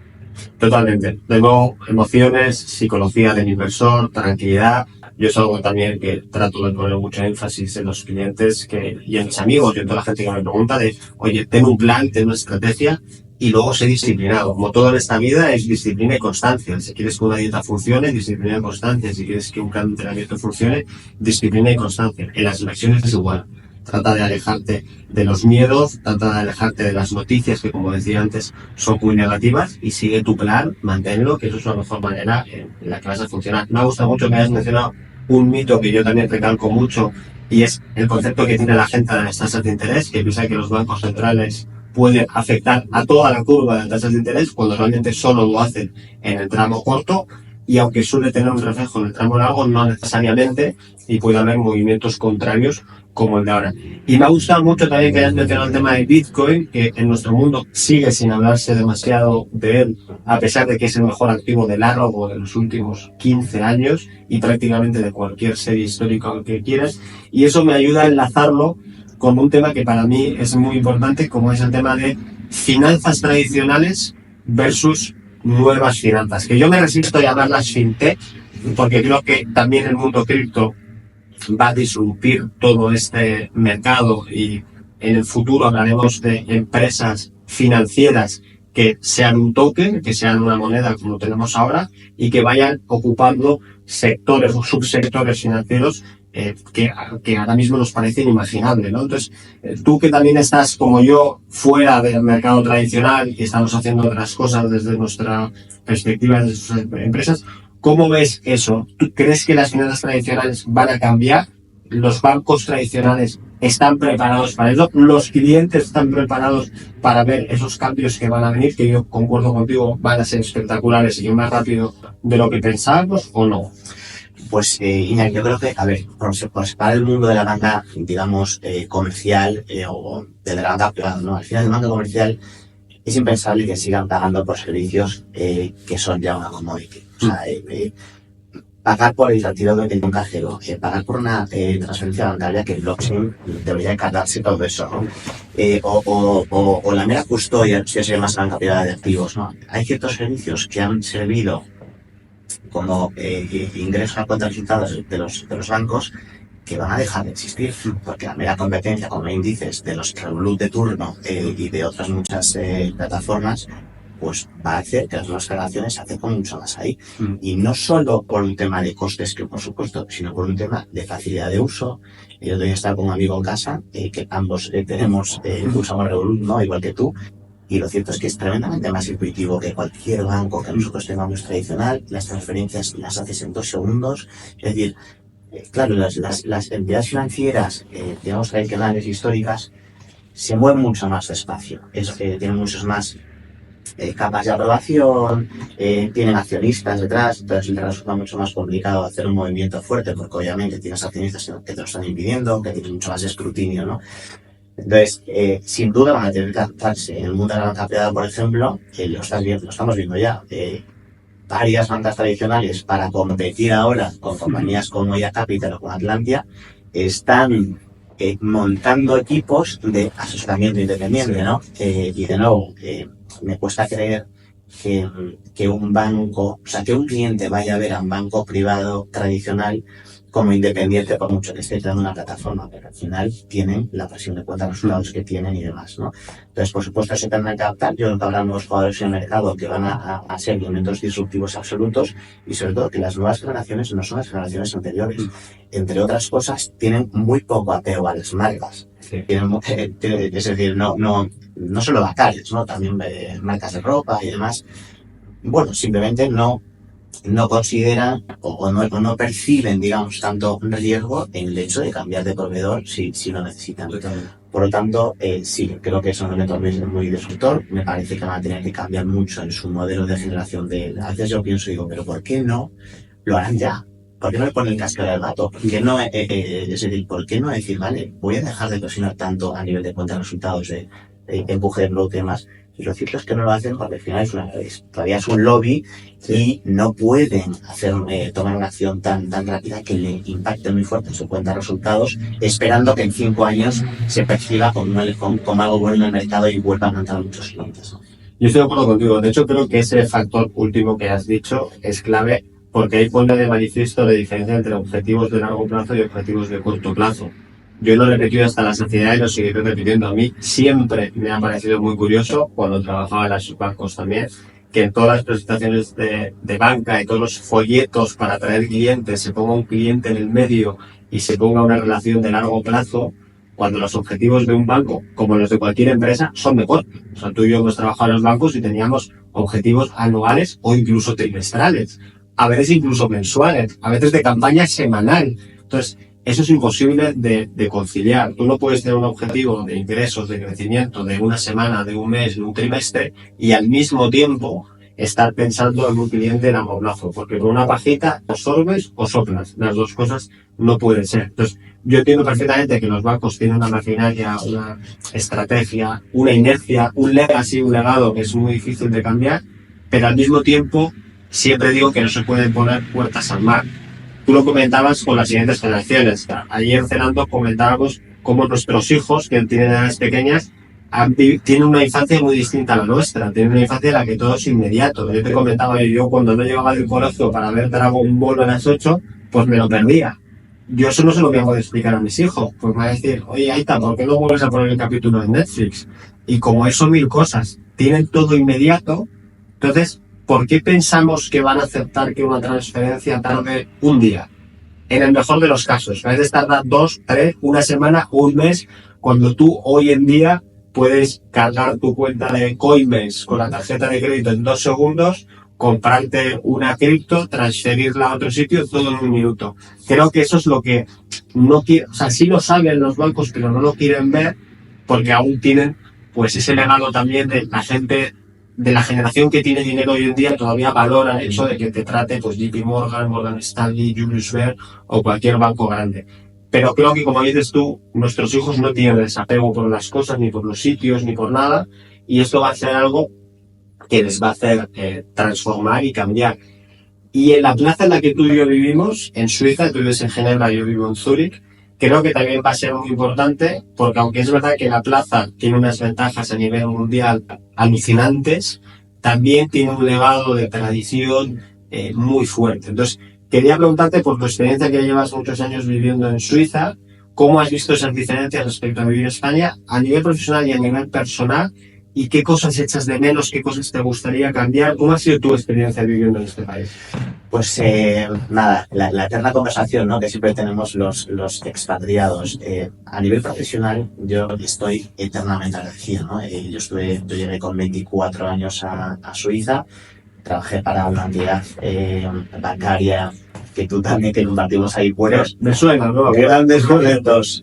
Totalmente. Tengo emociones, psicología del inversor, tranquilidad. Yo es algo también que trato de poner mucho énfasis en los clientes y en mis amigos y en toda la gente que me pregunta de, oye, ten un plan, ten una estrategia y luego sé disciplinado. Como todo en esta vida es disciplina y constancia. Si quieres que una dieta funcione, disciplina y constancia. Si quieres que un plan de entrenamiento funcione, disciplina y constancia. En las inversiones es igual. Trata de alejarte de los miedos, trata de alejarte de las noticias que, como decía antes, son muy negativas y sigue tu plan, manténlo, que eso es la mejor manera en la que vas a funcionar. Me ha gustado mucho que hayas mencionado un mito que yo también recalco mucho y es el concepto que tiene la gente de las tasas de interés, que piensa que los bancos centrales pueden afectar a toda la curva de tasas de interés cuando realmente solo lo hacen en el tramo corto. Y aunque suele tener un reflejo en el tramo largo, no necesariamente, y puede haber movimientos contrarios como el de ahora. Y me ha gustado mucho también que hayas mencionado el tema de Bitcoin, que en nuestro mundo sigue sin hablarse demasiado de él, a pesar de que es el mejor activo de largo de los últimos 15 años y prácticamente de cualquier serie histórica que quieras. Y eso me ayuda a enlazarlo con un tema que para mí es muy importante, como es el tema de finanzas tradicionales versus nuevas finanzas, que yo me resisto a llamarlas fintech, porque creo que también el mundo cripto va a disrumpir todo este mercado y en el futuro hablaremos de empresas financieras que sean un token, que sean una moneda como tenemos ahora y que vayan ocupando sectores o subsectores financieros que ahora mismo nos parece inimaginable, ¿no? Entonces, tú que también estás como yo fuera del mercado tradicional y estamos haciendo otras cosas desde nuestra perspectiva de nuestras empresas, ¿cómo ves eso? ¿Tú crees que las finanzas tradicionales van a cambiar? ¿Los bancos tradicionales están preparados para eso? ¿Los clientes están preparados para ver esos cambios que van a venir? Que yo concuerdo contigo, van a ser espectaculares y más rápido de lo que pensábamos, ¿o no? Pues, Iñaki, yo creo que, a ver, por separar el mundo de la banca, digamos, comercial o de la banca privada, ¿no? Al final, el banco comercial es impensable que sigan pagando por servicios que son ya una commodity. O sea, pagar por el retiro de un cajero, pagar por una transferencia bancaria, que el blockchain debería encargarse de todo eso, ¿no? O la mera custodia, si es más gran cantidad de activos, ¿no? Hay ciertos servicios que han servido como ingreso a cuenta de resultados de los bancos, que van a dejar de existir, porque la mera competencia, como bien dices, de los Revolut de turno y de otras muchas plataformas, pues va a hacer que las nuevas generaciones se acerquen mucho más ahí. Y no solo por un tema de costes, que por supuesto, sino por un tema de facilidad de uso. Yo otro día estaba con un amigo en casa, que ambos usamos Revolut, ¿no? Igual que tú. Y lo cierto es que es tremendamente más intuitivo que cualquier banco que nosotros tengamos tradicional. Las transferencias las haces en 2 segundos. Es decir, claro, las entidades financieras, digamos, tradicionales, históricas, se mueven mucho más despacio. Tienen muchos más capas de aprobación, tienen accionistas detrás, entonces les resulta mucho más complicado hacer un movimiento fuerte, porque obviamente tienes accionistas que te lo están impidiendo, que tienes mucho más escrutinio, ¿no? Entonces, sin duda van a tener que adaptarse. En el mundo de la banca privada, por ejemplo, lo estamos viendo ya. Varias bancas tradicionales, para competir ahora con compañías como IA Capital o con Atlantia, están montando equipos de asesoramiento independiente, ¿no? Y de nuevo, me cuesta creer que un banco, o sea, que un cliente vaya a ver a un banco privado tradicional como independiente, por mucho que esté creando una plataforma, pero al final tienen la presión de cuenta de resultados que tienen y demás, ¿no? Entonces, por supuesto, se tendrán que adaptar. Yo creo que habrá nuevos jugadores en el mercado que van a ser elementos disruptivos absolutos, y sobre todo que las nuevas generaciones no son las generaciones anteriores. Entre otras cosas, tienen muy poco apego a las marcas. Sí. Es decir, no solo bancarias, ¿no? También marcas de ropa y demás. Bueno, simplemente no consideran o no perciben, digamos, tanto riesgo en el hecho de cambiar de proveedor si lo necesitan. Totalmente. Por lo tanto, sí, creo que es un elemento muy disruptor. Me parece que van a tener que cambiar mucho en su modelo de generación a veces yo pienso y digo, pero ¿por qué no lo harán ya? ¿Por qué no le ponen el cascabel al gato? ¿Por qué no, es decir, ¿por qué no decir, vale, voy a dejar de presionar tanto a nivel de cuenta de resultados, de empuje y demás? Y lo cierto es que no lo hacen porque al final todavía es un lobby, sí, y no pueden tomar una acción tan rápida que le impacte muy fuerte en su cuenta de resultados, esperando que en 5 años se perciba como algo bueno en el mercado y vuelva a montar muchos clientes, ¿no? Yo estoy de acuerdo contigo. De hecho, creo que ese factor último que has dicho es clave, porque ahí pone de manifiesto la diferencia entre objetivos de largo plazo y objetivos de corto plazo. Yo lo he repetido hasta la saciedad y lo seguiré repitiendo. A mí siempre me ha parecido muy curioso, cuando trabajaba en los bancos también, que en todas las presentaciones de banca y todos los folletos para atraer clientes se ponga un cliente en el medio y se ponga una relación de largo plazo, cuando los objetivos de un banco, como los de cualquier empresa, son mejor. O sea, tú y yo hemos trabajado en los bancos y teníamos objetivos anuales o incluso trimestrales, a veces incluso mensuales, a veces de campaña semanal. Entonces, eso es imposible de conciliar. Tú no puedes tener un objetivo de ingresos, de crecimiento de una semana, de un mes, de un trimestre, y al mismo tiempo estar pensando en un cliente a largo plazo, porque con una pajita o sorbes o soplas. Las dos cosas no pueden ser. Entonces, yo entiendo perfectamente que los bancos tienen una maquinaria, una estrategia, una inercia, un legacy, un legado que es muy difícil de cambiar, pero al mismo tiempo siempre digo que no se pueden poner puertas al mar. Tú lo comentabas con las siguientes generaciones. Ayer cenando comentábamos cómo nuestros hijos, que tienen edades pequeñas, tienen una infancia muy distinta a la nuestra. Tienen una infancia en la que todo es inmediato. Yo te comentaba, yo cuando no llegaba del colegio para ver Dragon Ball a las 8, pues me lo perdía. Yo eso no se lo voy a explicar a mis hijos. Pues me va a decir, oye, Aita, ¿por qué no vuelves a poner el capítulo en Netflix? Y como eso 1000 cosas, tienen todo inmediato, entonces, ¿por qué pensamos que van a aceptar que una transferencia tarde un día? En el mejor de los casos. A veces tarda 2, 3, una semana, un mes, cuando tú hoy en día puedes cargar tu cuenta de Coinbase con la tarjeta de crédito en 2 segundos, comprarte una cripto, transferirla a otro sitio todo en 1 minuto. Creo que eso es lo que no quieren, o sea, sí lo saben los bancos, pero no lo quieren ver porque aún tienen pues ese legado también de la gente de la generación que tiene dinero hoy en día. Todavía valora el hecho de que te trate pues JP Morgan, Morgan Stanley, Julius Baer o cualquier banco grande. Pero creo que, como dices tú, nuestros hijos no tienen desapego por las cosas, ni por los sitios, ni por nada, y esto va a ser algo que les va a hacer transformar y cambiar. Y en la plaza en la que tú y yo vivimos, en Suiza, tú vives en Ginebra, yo vivo en Zúrich, creo que también va a ser muy importante, porque aunque es verdad que la plaza tiene unas ventajas a nivel mundial alucinantes, también tiene un legado de tradición muy fuerte. Entonces, quería preguntarte por tu experiencia, que llevas muchos años viviendo en Suiza, ¿cómo has visto esas diferencias respecto a vivir en España a nivel profesional y a nivel personal? ¿Y qué cosas echas de menos? ¿Qué cosas te gustaría cambiar? ¿Cómo ha sido tu experiencia viviendo en este país? Pues nada, la eterna conversación, ¿no?, que siempre tenemos los expatriados. A nivel profesional, yo estoy eternamente agradecido, ¿no? Yo llegué con 24 años a Suiza, trabajé para una entidad bancaria que tú también, que compartimos ahí puertos. Me suena, ¿no? Grandes momentos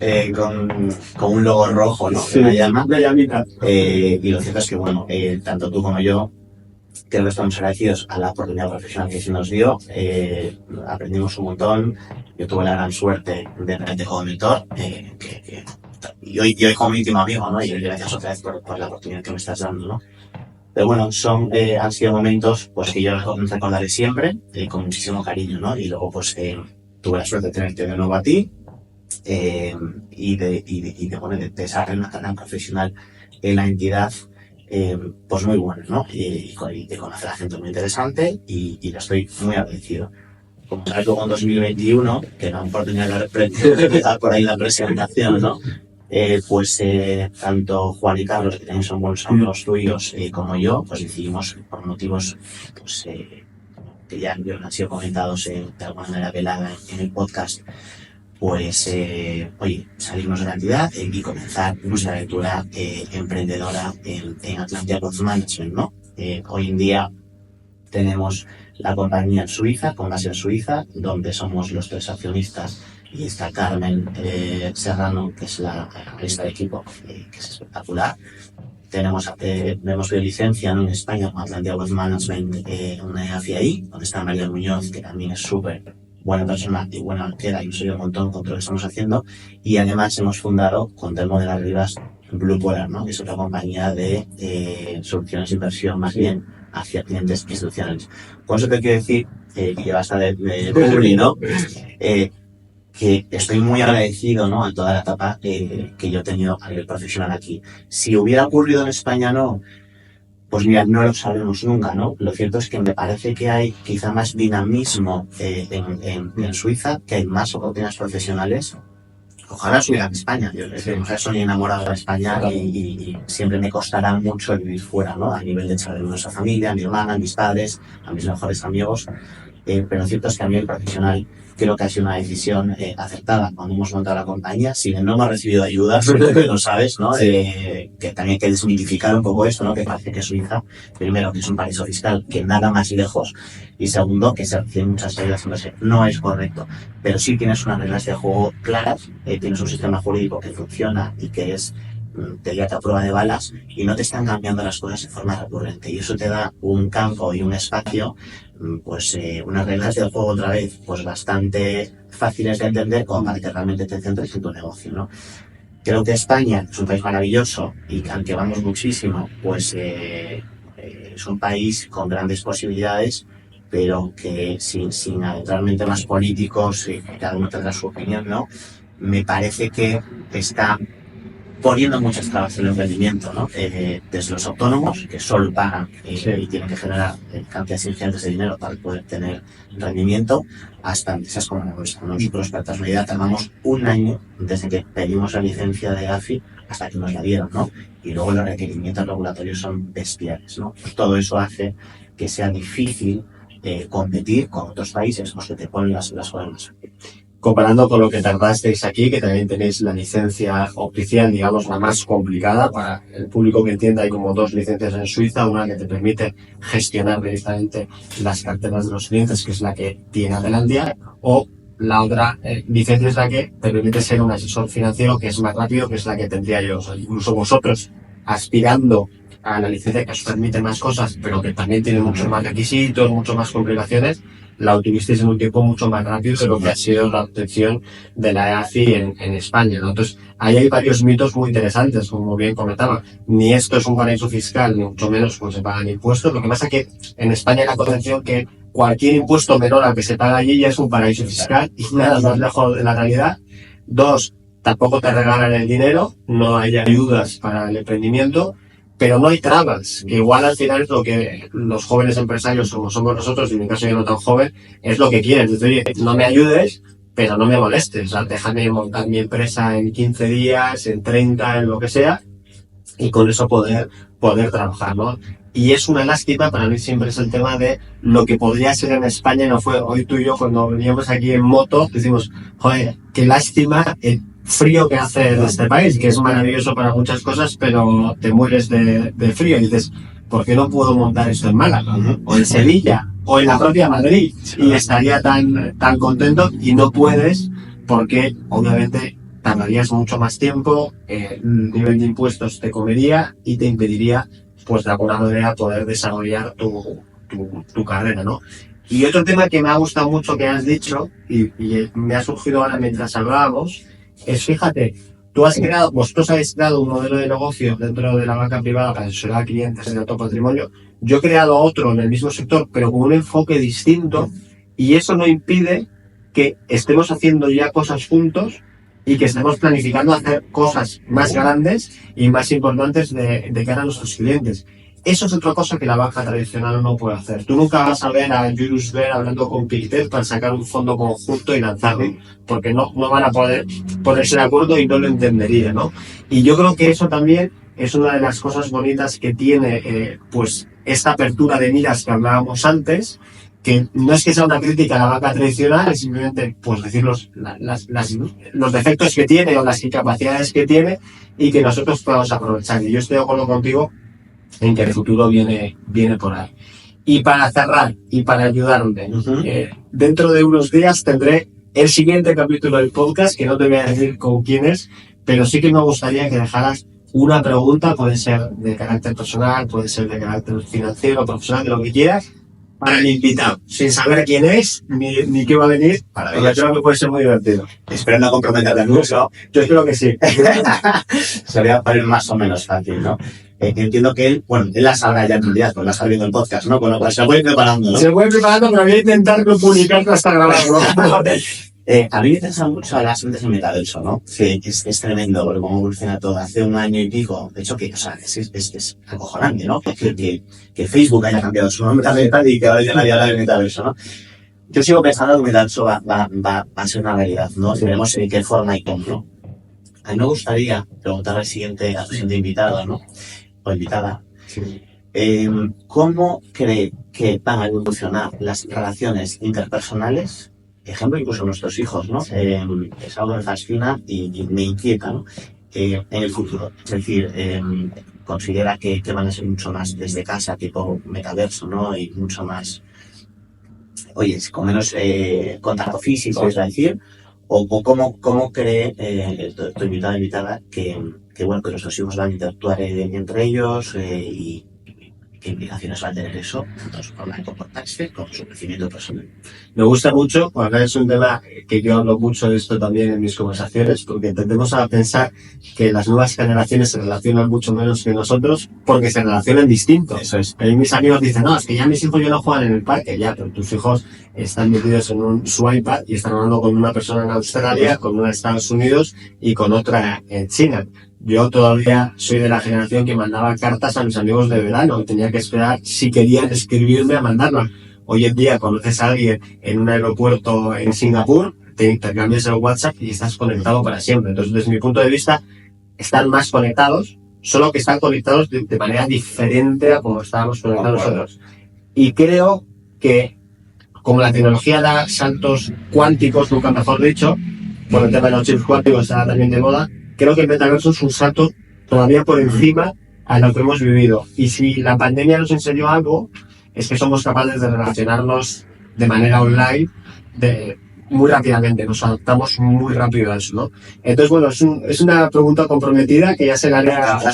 con un logo rojo, ¿no? Sí, Una llama. una llamita. Y lo cierto es que, bueno, tanto tú como yo creo que estamos agradecidos a la oportunidad profesional que se nos dio. Aprendimos un montón. Yo tuve la gran suerte de tenerte como mentor, y hoy como íntimo amigo, ¿no? Y gracias otra vez por la oportunidad que me estás dando, ¿no? Pero bueno, han sido momentos pues que yo recordaré siempre con muchísimo cariño, ¿no? Y luego pues tuve la suerte de tenerte de nuevo a ti y de desarrollar una carrera profesional en la entidad pues muy buena, ¿no? Y de conocer a gente muy interesante y le estoy muy agradecido. Como sabes, luego en 2021, que era una oportunidad de empezar por ahí la presentación, ¿no? Tanto Juan y Carlos, que también son buenos amigos tuyos, como yo, pues decidimos, por motivos pues, que ya han sido comentados de alguna manera velada en el podcast, pues, oye, salirnos de la entidad y comenzar nuestra aventura emprendedora en Atlantia Growth Management, ¿no? Hoy en día tenemos la compañía en Suiza, con base en Suiza, donde somos los 3 accionistas, y está Carmen Serrano, que es la analista de equipo, que es espectacular. Hemos pedido licencia, ¿no?, en España con Atlantia Growth Management, una EAFI, donde está María Muñoz, que también es súper buena persona y buena arquera, y nos ayuda un montón con todo lo que estamos haciendo. Y además hemos fundado con Telmo de las Rivas Blue Polar, ¿no?, que es otra compañía de soluciones de inversión más bien hacia clientes institucionales. Con eso te quiero decir, que llevas de Publi, ¿no? Que estoy muy agradecido, ¿no?, a toda la etapa que yo he tenido a nivel profesional aquí. Si hubiera ocurrido en España, no, pues mira, no lo sabremos nunca, ¿no? Lo cierto es que me parece que hay quizá más dinamismo en Suiza, que hay más oportunidades profesionales. Ojalá subiera en España. Yo soy enamorado de España y siempre me costará mucho vivir fuera, ¿no? A nivel de echar de menos a familia, a mi hermana, a mis padres, a mis mejores amigos. Pero lo cierto es que a nivel profesional creo que ha sido una decisión acertada cuando hemos montado la compañía. Si no hemos recibido ayudas, lo sabes, ¿no? Que también hay que desmitificar un poco esto, ¿no? Que parece que Suiza, primero, que es un paraíso fiscal, que nada más lejos, y segundo, que se reciben muchas ayudas. Entonces, no es correcto. Pero sí tienes unas reglas de juego claras, tienes un sistema jurídico que funciona y que es, te diría que a prueba de balas, y no te están cambiando las cosas de forma recurrente. Y eso te da un campo y un espacio, pues unas reglas del juego otra vez, pues bastante fáciles de entender como para que realmente te centres en tu negocio, ¿no? Creo que España es un país maravilloso y aunque vamos muchísimo, pues es un país con grandes posibilidades, pero que sin adentrarmente más políticos, cada uno tendrá su opinión, ¿no? Me parece que está poniendo muchas trabas en el emprendimiento, ¿no? Desde los autónomos, que solo pagan y tienen que generar cantidades ingentes de dinero para poder tener rendimiento, hasta empresas como la nuestra. Nosotros, para tener una idea, tardamos un año desde que pedimos la licencia de AFI hasta que nos la dieron, ¿no? Y luego los requerimientos regulatorios son bestiales, ¿no? Pues todo eso hace que sea difícil competir con otros países, los que te ponen las cosas. Comparando con lo que tardasteis aquí, que también tenéis la licencia oficial, digamos, la más complicada para el público que entienda, hay como 2 licencias en Suiza, una que te permite gestionar directamente las carteras de los clientes, que es la que tiene Atlantia, o la otra licencia es la que te permite ser un asesor financiero, que es más rápido, que es la que tendría yo. O sea, incluso vosotros, aspirando a la licencia que os permite más cosas, pero que también tiene muchos más requisitos, muchas más complicaciones, la obtuvisteis en un tiempo mucho más rápido de lo que ha sido la obtención de la EAFI en España, ¿no? Entonces, ahí hay varios mitos muy interesantes, como bien comentaba. Ni esto es un paraíso fiscal, ni mucho menos pues se pagan impuestos. Lo que pasa es que en España la concepción que cualquier impuesto menor al que se paga allí ya es un paraíso fiscal y nada más lejos de la realidad. 2, tampoco te regalan el dinero, no hay ayudas para el emprendimiento, pero no hay trabas, que igual al final es lo que los jóvenes empresarios como somos nosotros, y en mi caso yo no tan joven, es lo que quieren. Entonces, oye, no me ayudes, pero no me molestes, o sea, déjame montar mi empresa en 15 días, en 30, en lo que sea, y con eso poder trabajar, ¿no? Y es una lástima, para mí siempre es el tema de lo que podría ser en España, no fue hoy tú y yo cuando veníamos aquí en moto, decimos, joder, qué lástima el frío que hace en este país, que es maravilloso para muchas cosas, pero te mueres de frío y dices, ¿por qué no puedo montar esto en Málaga? O en Sevilla, o en la propia Madrid, y estaría tan contento, y no puedes, porque obviamente tardarías mucho más tiempo, el nivel de impuestos te comería y te impediría, pues de alguna manera, poder desarrollar tu carrera, ¿no? Y otro tema que me ha gustado mucho que has dicho, y me ha surgido ahora mientras hablábamos, es, fíjate, vosotros habéis creado un modelo de negocio dentro de la banca privada para asesorar a clientes en alto patrimonio. Yo he creado otro en el mismo sector, pero con un enfoque distinto, y eso no impide que estemos haciendo ya cosas juntos y que estemos planificando hacer cosas más grandes y más importantes de cara a nuestros clientes. Eso es otra cosa que la banca tradicional no puede hacer. Tú nunca vas a ver a Julius Baer hablando con Pictet para sacar un fondo conjunto y lanzarlo, porque no van a poder ponerse de acuerdo y no lo entendería, ¿no? Y yo creo que eso también es una de las cosas bonitas que tiene pues esta apertura de miras que hablábamos antes, que no es que sea una crítica a la banca tradicional, es simplemente pues decir los defectos que tiene o las incapacidades que tiene y que nosotros podamos aprovechar. Y yo estoy de acuerdo contigo en que el futuro viene por ahí. Y para cerrar y para ayudarme, dentro de unos días tendré el siguiente capítulo del podcast, que no te voy a decir con quién es, pero sí que me gustaría que dejaras una pregunta, puede ser de carácter personal, puede ser de carácter financiero, profesional, de lo que quieras, para el invitado, sin saber quién es ni qué va a venir. Yo creo que puede ser muy divertido. Espero no comprometerte al uso. Yo espero que sí. Sería para ir más o menos fácil, ¿no? Entiendo que él las sabrá ya en realidad, pues la está viendo el podcast, ¿no? Con lo cual se lo voy preparando, ¿no? Se lo voy preparando, pero voy a intentar comunicarlo hasta grabarlo. A mí me interesa mucho las mentes en metaverso, ¿no? Sí. Es tremendo, porque cómo evoluciona todo. Hace un año y pico, de hecho, es acojonante, ¿no? Que Facebook haya cambiado su nombre a Meta y que ahora ya nadie habla de metaverso, ¿no? Yo sigo pensando que el metaverso va a ser una realidad, ¿no? Si veremos en qué forma y cómo, ¿no? A mí me gustaría preguntar al siguiente invitado, ¿no? O invitada. Sí. ¿Cómo cree que van a evolucionar las relaciones interpersonales? Ejemplo, incluso nuestros hijos, ¿no? Es algo que me fascina y me inquieta, ¿no? En el futuro. Es decir, considera que van a ser mucho más desde casa, tipo metaverso, ¿no? Y mucho más, oye, con menos contacto físico, es decir, o cómo cree tu invitada que nuestros hijos van a interactuar entre ellos y qué implicaciones va a tener eso, tanto su forma de comportarse como su crecimiento personal. Me gusta mucho, porque es un tema que yo hablo mucho de esto también en mis conversaciones, porque tendemos a pensar que las nuevas generaciones se relacionan mucho menos que nosotros, porque se relacionan distintos. Eso es. Mis amigos dicen, no, es que ya mis hijos ya no juegan en el parque, ya, pero tus hijos están metidos en su iPad y están hablando con una persona en Australia, con una en Estados Unidos y con otra en China. Yo todavía soy de la generación que mandaba cartas a mis amigos de verano y tenía que esperar si querían escribirme a mandarlas. Hoy en día conoces a alguien en un aeropuerto en Singapur, te intercambias el WhatsApp y estás conectado para siempre. Entonces, desde mi punto de vista, están más conectados, solo que están conectados de manera diferente a como estábamos conectados nosotros. Y creo que, como la tecnología da saltos cuánticos, nunca mejor dicho, por el tema de los chips cuánticos está también de moda, creo que el metaverso es un salto todavía por encima a lo que hemos vivido. Y si la pandemia nos enseñó algo, es que somos capaces de relacionarnos de manera online muy rápidamente, nos adaptamos muy rápido a eso, ¿no? Entonces, bueno, es una pregunta comprometida que ya se la haré al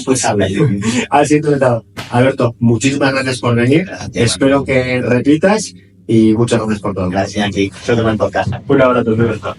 siguiente invitado. Alberto, muchísimas gracias por venir. Espero que repitas y muchas gracias por todo. Gracias, Andy. Soy un buen podcast. Un abrazo, Alberto.